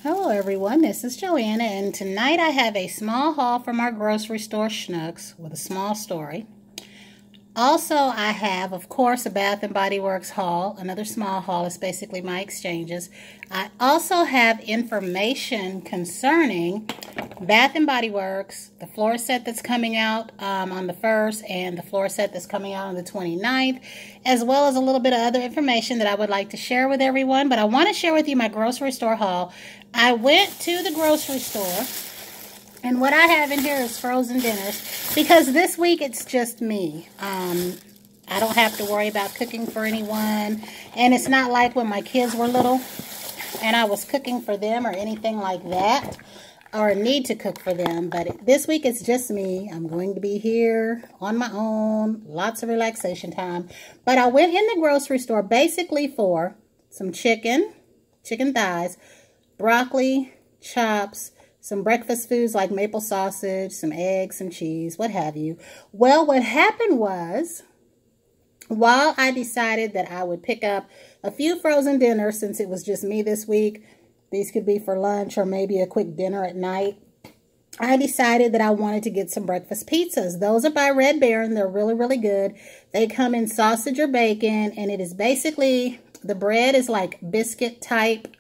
Hello everyone, this is Joanna, and tonight I have a small haul from our grocery store Schnucks with a small story. Also, I have, of course, a Bath & Body Works haul, another small haul. It's basically my exchanges. I also have information concerning Bath & Body Works, the floor set that's coming out on the 1st, and the floor set that's coming out on the 29th, as well as a little bit of other information that I would like to share with everyone. But I want to share with you my grocery store haul. I went to the grocery store, and what I have in here is frozen dinners, because this week it's just me. I don't have to worry about cooking for anyone, and it's not like when my kids were little and I was cooking for them or anything like that, or need to cook for them. But this week it's just me. I'm going to be here on my own, lots of relaxation time. But I went in the grocery store basically for some chicken thighs, broccoli, chops, some breakfast foods like maple sausage, some eggs, some cheese, what have you. Well, what happened was, while I decided that I would pick up a few frozen dinners, since it was just me this week, these could be for lunch or maybe a quick dinner at night, I decided that I wanted to get some breakfast pizzas. Those are by Red Baron. They're really, really good. They come in sausage or bacon, and it is basically, the bread is like biscuit type,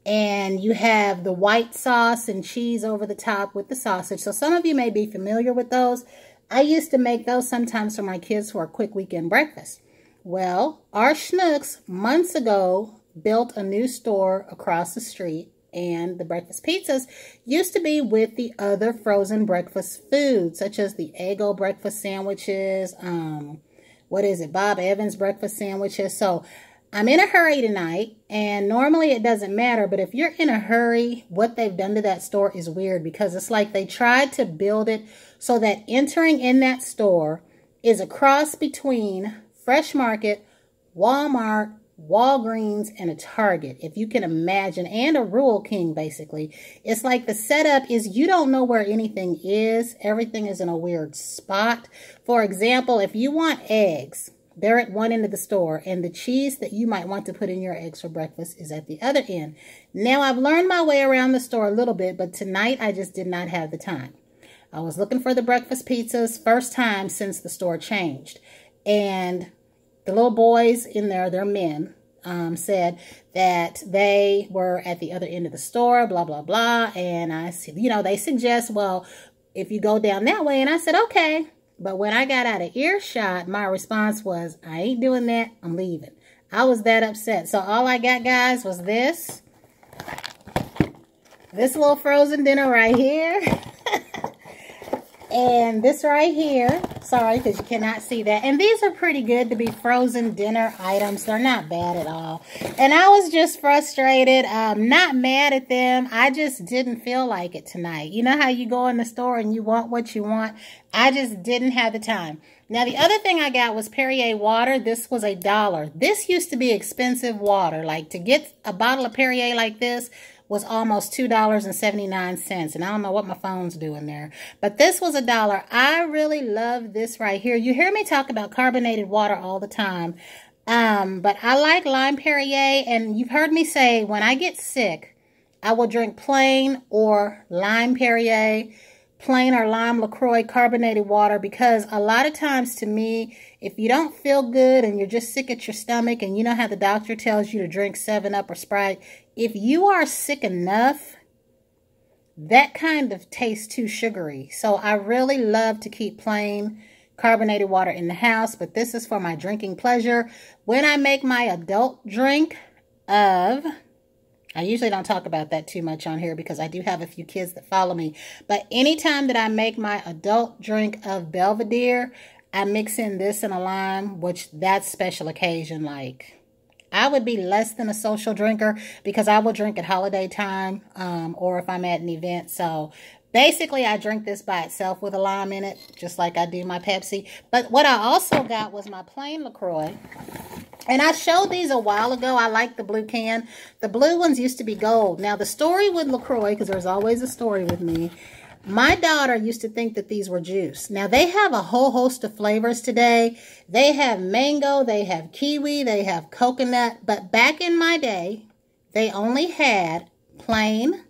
and you have the white sauce and cheese over the top with the sausage. So some of you may be familiar with those. I used to make those sometimes for my kids for a quick weekend breakfast. Well, our Schnucks months ago built a new store across the street, and the breakfast pizzas used to be with the other frozen breakfast foods, such as the Eggo breakfast sandwiches, Bob Evans breakfast sandwiches. So I'm in a hurry tonight, and normally it doesn't matter, but if you're in a hurry, what they've done to that store is weird, because it's like they tried to build it so that entering in that store is a cross between Fresh Market, Walmart, Walgreens, and a Target, if you can imagine, and a Rural King, basically. It's like the setup is you don't know where anything is. Everything is in a weird spot. For example, if you want eggs, they're at one end of the store, and the cheese that you might want to put in your eggs for breakfast is at the other end. Now, I've learned my way around the store a little bit, but tonight I just did not have the time. I was looking for the breakfast pizzas, first time since the store changed. And the little boys in there, they're men, said that they were at the other end of the store, blah, blah, blah. And I said, they suggest, well, if you go down that way. And I said, okay. But when I got out of earshot, my response was, I ain't doing that. I'm leaving. I was that upset. So all I got, guys, was this little frozen dinner right here. And this right here. Sorry, because you cannot see that. And these are pretty good to be frozen dinner items. They're not bad at all. And I was just frustrated. Not mad at them. I just didn't feel like it tonight. You know how you go in the store and you want what you want? I just didn't have the time. Now, the other thing I got was Perrier Water. This was $1. This used to be expensive water. Like, to get a bottle of Perrier like this was almost $2.79. And I don't know what my phone's doing there. But this was $1. I really love this right here. You hear me talk about carbonated water all the time. But I like lime Perrier. And you've heard me say, when I get sick, I will drink plain or lime Perrier, plain or lime LaCroix carbonated water, because a lot of times, to me, if you don't feel good and you're just sick at your stomach, and you know how the doctor tells you to drink 7-Up or Sprite, if you are sick enough, that kind of tastes too sugary. So I really love to keep plain carbonated water in the house, but this is for my drinking pleasure. When I make my adult drink of, I usually don't talk about that too much on here because I do have a few kids that follow me. But anytime that I make my adult drink of Belvedere, I mix in this and a lime, which that's special occasion. Like, I would be less than a social drinker because I will drink at holiday time or if I'm at an event. So basically, I drink this by itself with a lime in it, just like I do my Pepsi. But what I also got was my plain LaCroix. And I showed these a while ago. I like the blue can. The blue ones used to be gold. Now, the story with LaCroix, because there's always a story with me, my daughter used to think that these were juice. Now, they have a whole host of flavors today. They have mango, they have kiwi, they have coconut. But back in my day, they only had plain,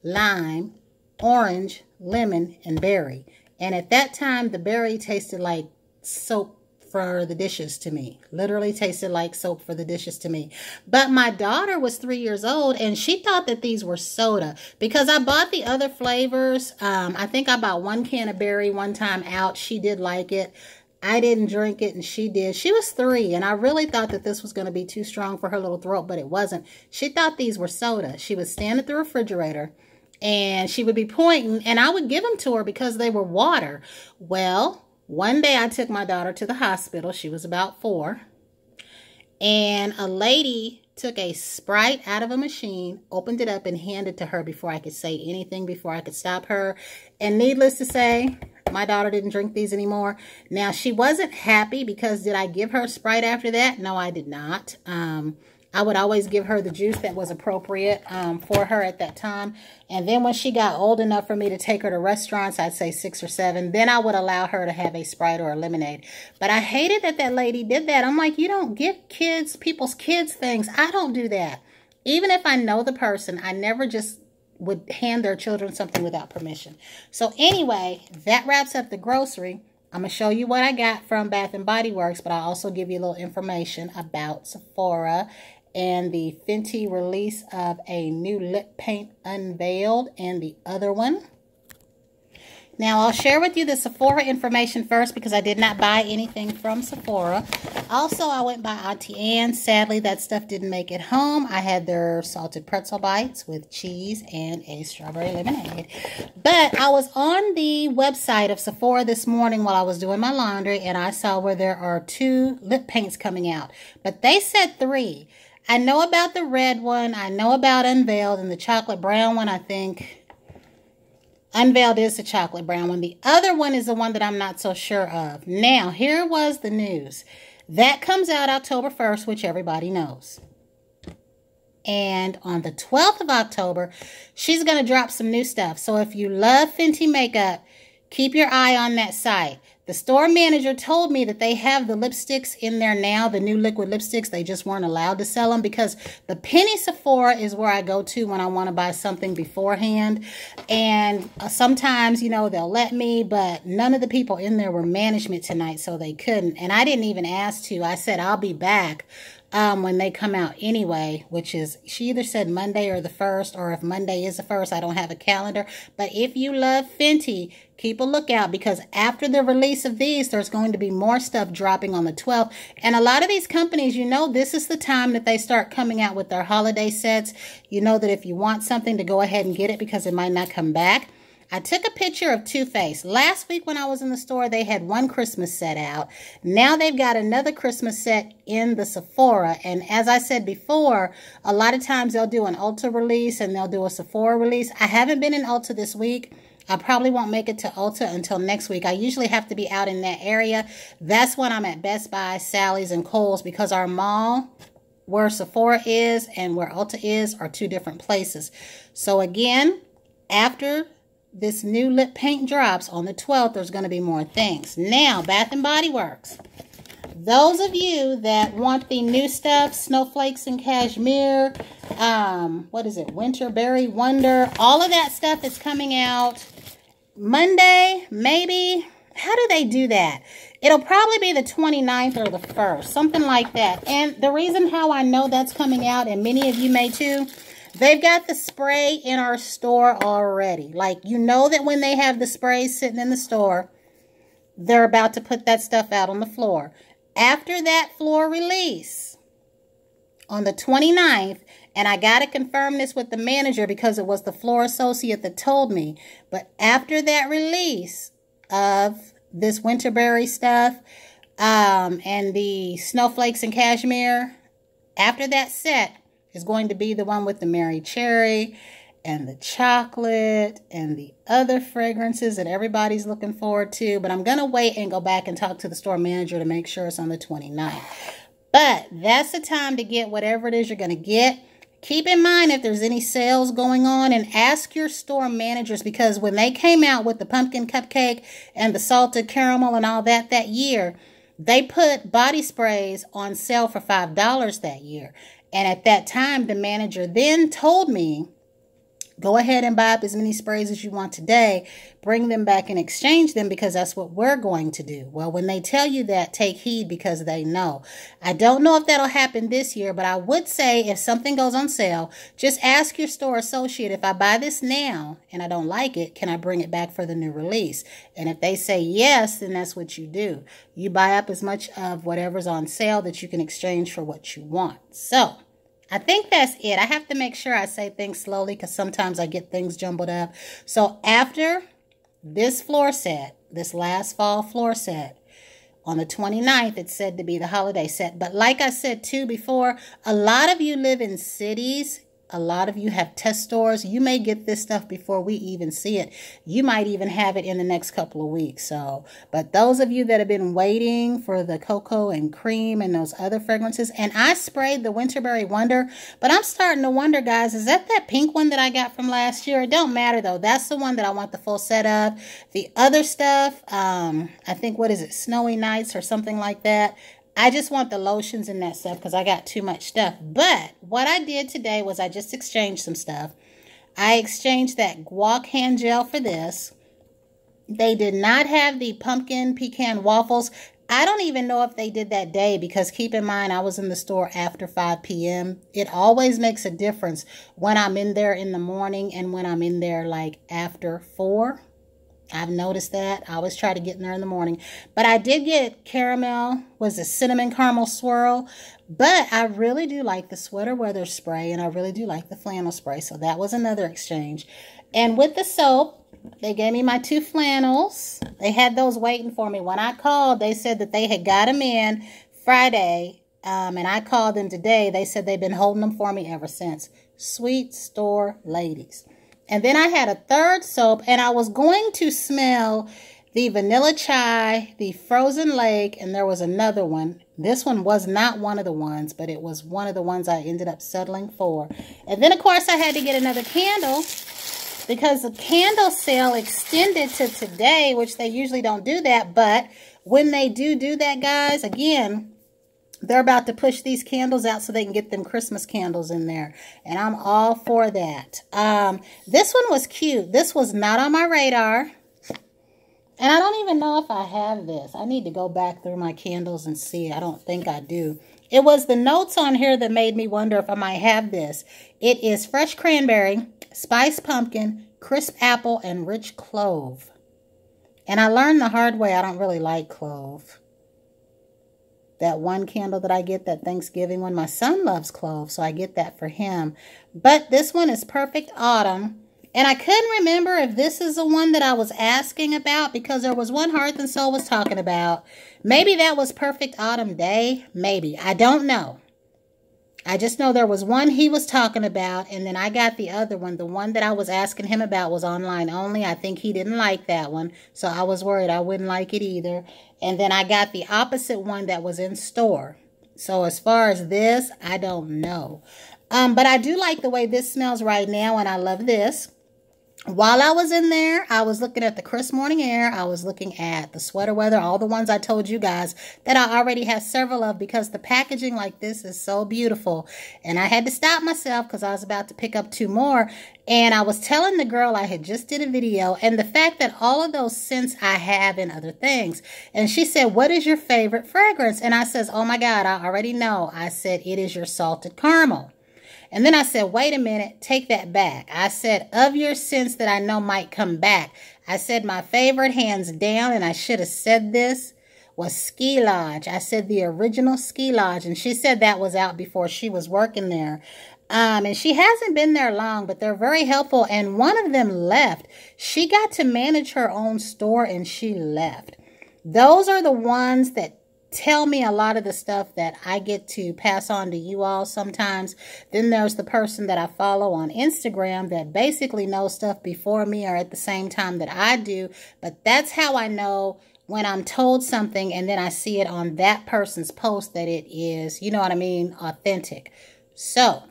lime, orange, lemon, and berry. And at that time, the berry tasted like soap for the dishes to me. Literally tasted like soap for the dishes to me. But my daughter was 3 years old and she thought that these were soda because I bought the other flavors. I think I bought 1 can of berry one time out. She did like it. I didn't drink it and she did. She was 3 and I really thought that this was going to be too strong for her little throat, but it wasn't. She thought these were soda. She would stand at the refrigerator and she would be pointing and I would give them to her because they were water. Well, one day I took my daughter to the hospital. She was about 4. And a lady took a Sprite out of a machine, opened it up, and handed it to her before I could say anything, before I could stop her. And needless to say, my daughter didn't drink these anymore. Now, she wasn't happy because did I give her Sprite after that? No, I did not. I would always give her the juice that was appropriate for her at that time. And then when she got old enough for me to take her to restaurants, I'd say 6 or 7, then I would allow her to have a Sprite or a lemonade. But I hated that that lady did that. I'm like, you don't give people's kids things. I don't do that. Even if I know the person, I never just would hand their children something without permission. So anyway, that wraps up the grocery. I'm going to show you what I got from Bath & Body Works, but I'll also give you a little information about Sephora and the Fenty release of a new lip paint unveiled and the other one. Now, I'll share with you the Sephora information first because I did not buy anything from Sephora. Also, I went by Auntie Anne. Sadly, that stuff didn't make it home. I had their salted pretzel bites with cheese and a strawberry lemonade. But I was on the website of Sephora this morning while I was doing my laundry, and I saw where there are 2 lip paints coming out. But they said 3. I know about the red one. I know about Unveiled, and the chocolate brown one, I think. Unveiled is the chocolate brown one. The other one is the one that I'm not so sure of. Now, here was the news. That comes out October 1st, which everybody knows. And on the 12th of October, she's going to drop some new stuff. So if you love Fenty makeup, keep your eye on that site. The store manager told me that they have the lipsticks in there now, the new liquid lipsticks. They just weren't allowed to sell them because the penny Sephora is where I go to when I want to buy something beforehand. And sometimes, you know, they'll let me, but none of the people in there were management tonight, so they couldn't. And I didn't even ask to. I said, I'll be back when they come out anyway, which is, she either said Monday or the 1st, or if Monday is the 1st, I don't have a calendar. But if you love Fenty, keep a lookout because after the release of these, there's going to be more stuff dropping on the 12th. And a lot of these companies, you know, this is the time that they start coming out with their holiday sets. You know that if you want something, to go ahead and get it because it might not come back. I took a picture of Too Faced. Last week when I was in the store, they had one Christmas set out. Now they've got another Christmas set in the Sephora. And as I said before, a lot of times they'll do an Ulta release and they'll do a Sephora release. I haven't been in Ulta this week. I probably won't make it to Ulta until next week. I usually have to be out in that area. That's when I'm at Best Buy, Sally's, and Kohl's because our mall, where Sephora is and where Ulta is, are 2 different places. So again, after this new lip paint drops on the 12th, there's going to be more things. Now, Bath & Body Works. Those of you that want the new stuff, Snowflakes and Cashmere, what is it, Winter Berry Wonder, all of that stuff is coming out Monday, maybe. How do they do that? It'll probably be the 29th or the 1st, something like that. And the reason how I know that's coming out, and many of you may too, they've got the spray in our store already. Like, you know that when they have the sprays sitting in the store, they're about to put that stuff out on the floor. After that floor release, on the 29th, and I got to confirm this with the manager because it was the floor associate that told me, but after that release of this Winterberry stuff and the Snowflakes and Cashmere, after that set is going to be the one with the Mary Cherry and the chocolate and the other fragrances that everybody's looking forward to. But I'm going to wait and go back and talk to the store manager to make sure it's on the 29th. But that's the time to get whatever it is you're going to get. Keep in mind if there's any sales going on, and ask your store managers, because when they came out with the pumpkin cupcake and the salted caramel and all that year, they put body sprays on sale for $5 that year. And at that time, the manager then told me Go ahead and buy up as many sprays as you want today. Bring them back and exchange them because that's what we're going to do. Well, when they tell you that, take heed because they know. I don't know if that'll happen this year, but I would say if something goes on sale, just ask your store associate, if I buy this now and I don't like it, can I bring it back for the new release? And if they say yes, then that's what you do. You buy up as much of whatever's on sale that you can exchange for what you want. So I think that's it. I have to make sure I say things slowly because sometimes I get things jumbled up. So after this floor set, this last fall floor set, on the 29th, it's said to be the holiday set. But like I said too before, a lot of you live in cities. A lot of you have test stores. You may get this stuff before we even see it. You might even have it in the next couple of weeks. So, but those of you that have been waiting for the cocoa and cream and those other fragrances, and I sprayed the Winterberry Wonder, but I'm starting to wonder, guys, is that pink one that I got from last year? It don't matter though. That's the one that I want the full set of. The other stuff, I think, what is it? Snowy Nights or something like that. I just want the lotions and that stuff because I got too much stuff. But what I did today was I just exchanged some stuff. I exchanged that guac hand gel for this. They did not have the pumpkin pecan waffles. I don't even know if they did that day because keep in mind I was in the store after 5 p.m. It always makes a difference when I'm in there in the morning and when I'm in there like after 4. I've noticed that. I always try to get in there in the morning. But I did get caramel, was a cinnamon caramel swirl. But I really do like the sweater weather spray and I really do like the flannel spray. So that was another exchange. And with the soap, they gave me my 2 flannels. They had those waiting for me. When I called, they said that they had got them in Friday. And I called them today. They said they've been holding them for me ever since. Sweet store ladies. And then I had a third soap, and I was going to smell the vanilla chai, the frozen lake, and there was another one. This one was not one of the ones, but it was one of the ones I ended up settling for. And then, of course, I had to get another candle because the candle sale extended to today, which they usually don't do that. But when they do that, guys, again, they're about to push these candles out so they can get them Christmas candles in there. And I'm all for that. This one was cute. This was not on my radar. And I don't even know if I have this. I need to go back through my candles and see. I don't think I do. It was the notes on here that made me wonder if I might have this. It is fresh cranberry, spiced pumpkin, crisp apple, and rich clove. And I learned the hard way I don't really like clove. That one candle that I get, that Thanksgiving one, my son loves clove, so I get that for him. But this one is Perfect Autumn. And I couldn't remember if this is the one that I was asking about because there was one Hearth and Soul was talking about. Maybe that was Perfect Autumn Day. Maybe. I don't know. I just know there was one he was talking about, and then I got the other one. The one that I was asking him about was online only. I think he didn't like that one, so I was worried I wouldn't like it either. And then I got the opposite one that was in store. So as far as this, I don't know. But I do like the way this smells right now, and I love this. While I was in there, I was looking at the Crisp Morning Air. I was looking at the Sweater Weather, all the ones I told you guys that I already have several of because the packaging like this is so beautiful. And I had to stop myself because I was about to pick up 2 more. And I was telling the girl I had just did a video and the fact that all of those scents I have in other things. And she said, what is your favorite fragrance? And I says, oh my God, I already know. I said, it is your salted caramel. And then I said, wait a minute, take that back. I said, of your scents that I know might come back, I said my favorite hands down, and I should have said this, was Ski Lodge. I said the original Ski Lodge, and she said that was out before she was working there. And she hasn't been there long, but they're very helpful, and one of them left. She got to manage her own store, and she left. Those are the ones that tell me a lot of the stuff that I get to pass on to you all sometimes. Then there's the person that I follow on Instagram that basically knows stuff before me or at the same time that I do. But that's how I know when I'm told something and then I see it on that person's post that it is, you know what I mean, authentic. So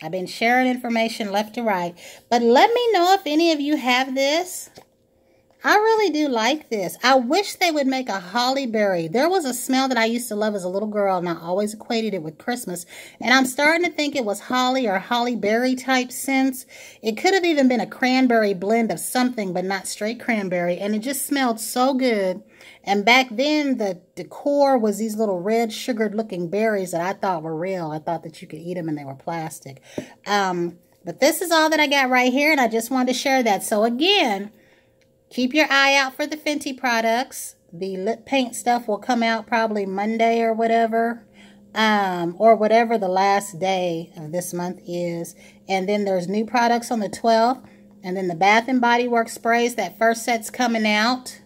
I've been sharing information left to right. But let me know if any of you have this. I really do like this. I wish they would make a holly berry. There was a smell that I used to love as a little girl, and I always equated it with Christmas. And I'm starting to think it was holly or holly berry type scents. It could have even been a cranberry blend of something, but not straight cranberry. And it just smelled so good. And back then, the decor was these little red sugared looking berries that I thought were real. I thought that you could eat them and they were plastic. But this is all that I got right here, and I just wanted to share that. So again, keep your eye out for the Fenty products. The lip paint stuff will come out probably Monday or whatever the last day of this month is. And then there's new products on the 12th. And then the Bath & Body Works sprays, that first set's coming out.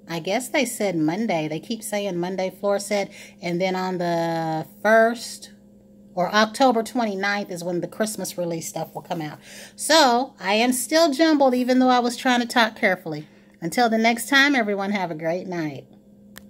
I guess they said Monday. They keep saying Monday, Floor said. And then on the 1st or October 29th is when the Christmas release stuff will come out. So I am still jumbled even though I was trying to talk carefully. Until the next time, everyone have a great night.